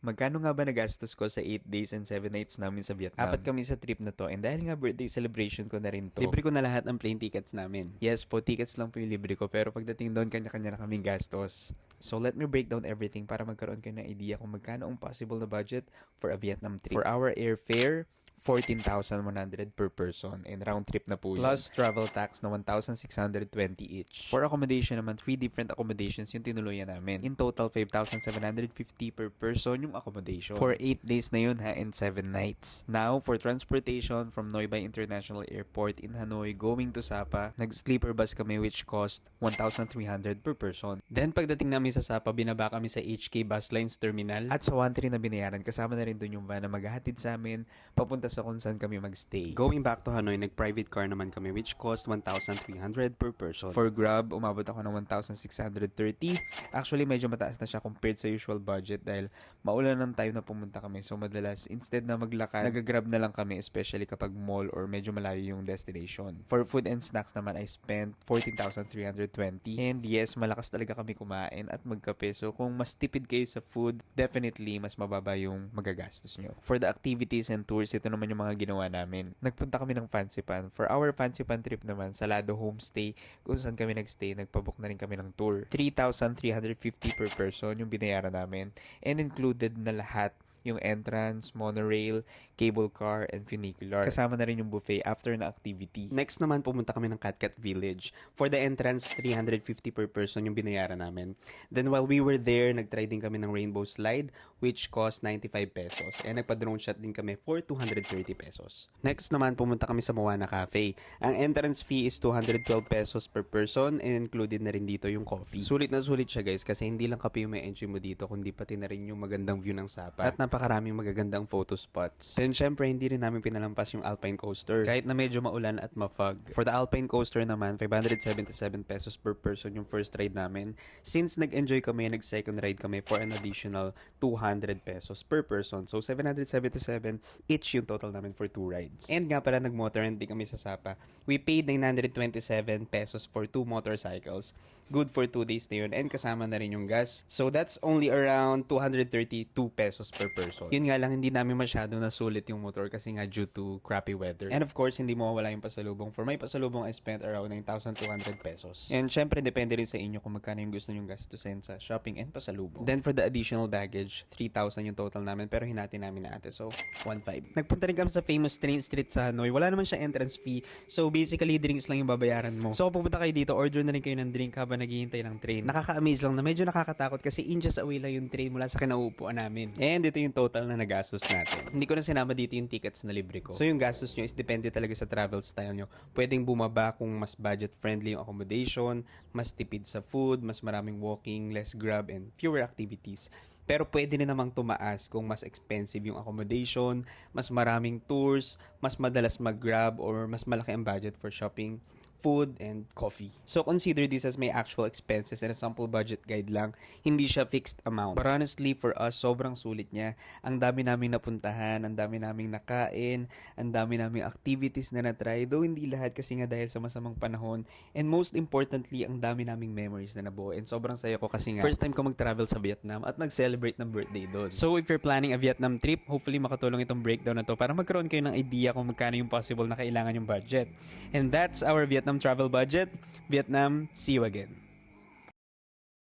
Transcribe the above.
Magkano nga ba nagastos ko sa 8 days and 7 nights namin sa Vietnam? Apat kami sa trip na to, and dahil nga birthday celebration ko na rin to, libre ko na lahat ng plane tickets namin. Yes po, tickets lang po yung libre ko, pero pagdating doon, kanya-kanya na kaming gastos. So let me break down everything para magkaroon kayo ng idea kung magkano ang possible na budget for a Vietnam trip. For our airfare, 14,100 per person and round trip na po yun. Plus travel tax na 1,620 each. For accommodation naman, 3 different accommodations yung tinuluyan namin. In total, 5,750 per person yung accommodation. For 8 days na yun ha, and 7 nights. Now, for transportation from Noi Bai International Airport in Hanoi going to Sapa, nag-sleeper bus kami which cost 1,300 per person. Then pagdating namin sa Sapa, binaba kami sa HK Bus Lines Terminal at sa 1,3 na binayaran, kasama na rin dun yung van na maghahatid sa amin papunta sa kung saan kami magstay. Going back to Hanoi, nag-private car naman kami which cost 1,300 per person. For Grab, umabot ako ng 1,630. Actually, medyo mataas na siya compared sa usual budget dahil maulan ng time na pumunta kami. So, madalas, instead na maglakad, nag-grab na lang kami, especially kapag mall or medyo malayo yung destination. For food and snacks naman, I spent 14,320. And yes, malakas talaga kami kumain at magkape. So, kung mas tipid kayo sa food, definitely, mas mababa yung magagastos nyo. For the activities and tours, ito naman yung mga ginawa namin. Nagpunta kami ng Fancy Pan. For our Fancy Pan trip naman, Salado Homestay, kung saan kami nagstay, nagpabook na rin kami ng tour. 3,350 per person yung binayaran namin. And included na lahat yung entrance, monorail, cable car, and funicular. Kasama na rin yung buffet after na activity. Next naman, pumunta kami ng Catcat Village. For the entrance, 350 per person yung binayaran namin. Then while we were there, nagtry din kami ng rainbow slide which cost 95 pesos. And nagpa-drone shot din kami for 230 pesos. Next naman, pumunta kami sa Moana Cafe. Ang entrance fee is 212 pesos per person and included na rin dito yung coffee. Sulit na sulit siya guys kasi hindi lang kape yung may enjoy mo dito kundi pati na rin yung magandang view ng Sapa. At napakaraming magagandang photo spots. Then syempre hindi rin namin pinalampas yung Alpine Coaster kahit na medyo maulan at mafog. For the Alpine Coaster naman 577 pesos per person yung first ride namin. Since nag-enjoy kami, nag-second ride kami for an additional 200 pesos per person. So 777 each yung total namin for 2 rides. And nga pala nag-motor din kami sa Sapa. We paid 927 pesos for 2 motorcycles. Good for 2 days na yun and kasama na rin yung gas. So that's only around 232 pesos per person. Yun nga lang, hindi namin masyado nasulit yung motor kasi nga due to crappy weather. And of course, hindi mawawala yung pasalubong. For my pasalubong, I spent around 9,200 pesos. And syempre, depende rin sa inyo kung magkano yung gusto nyong gastusin sa shopping and pasalubong. Then for the additional baggage, 3,000 yung total namin pero hinati namin na ate. So, 1,500. Nagpunta rin kami sa famous train street sa Hanoi. Wala naman siya entrance fee. So, basically, drinks lang yung babayaran mo. So, kung pupunta kayo dito, order na rin kayo ng drink habang naghihintay ng train. Nakaka-amaze lang na medyo nakakatakot kasi inches away lang yung train mula sa kinauupuan namin. And ito yung total na nagastos natin. Hindi ko na sinama dito yung tickets na libre ko. So yung gastos nyo is depende talaga sa travel style nyo. Pwedeng bumaba kung mas budget friendly yung accommodation, mas tipid sa food, mas maraming walking, less grab, and fewer activities. Pero pwede rin namang tumaas kung mas expensive yung accommodation, mas maraming tours, mas madalas mag-grab, or mas malaki ang budget for shopping, food, and coffee. So consider this as my actual expenses and a sample budget guide lang. Hindi siya fixed amount. But honestly, for us, sobrang sulit niya. Ang dami naming napuntahan, ang dami naming nakain, ang dami naming activities na na-try. Though hindi lahat kasi nga dahil sa masamang panahon. And most importantly, ang dami naming memories na nabuo. And sobrang saya ko kasi nga, first time ko mag-travel sa Vietnam at mag-celebrate ng birthday doon. So if you're planning a Vietnam trip, hopefully makatulong itong breakdown na to para magkaroon kayo ng idea kung magkano yung possible na kailangan yung budget. And that's our Vietnam travel budget. Vietnam, see you again.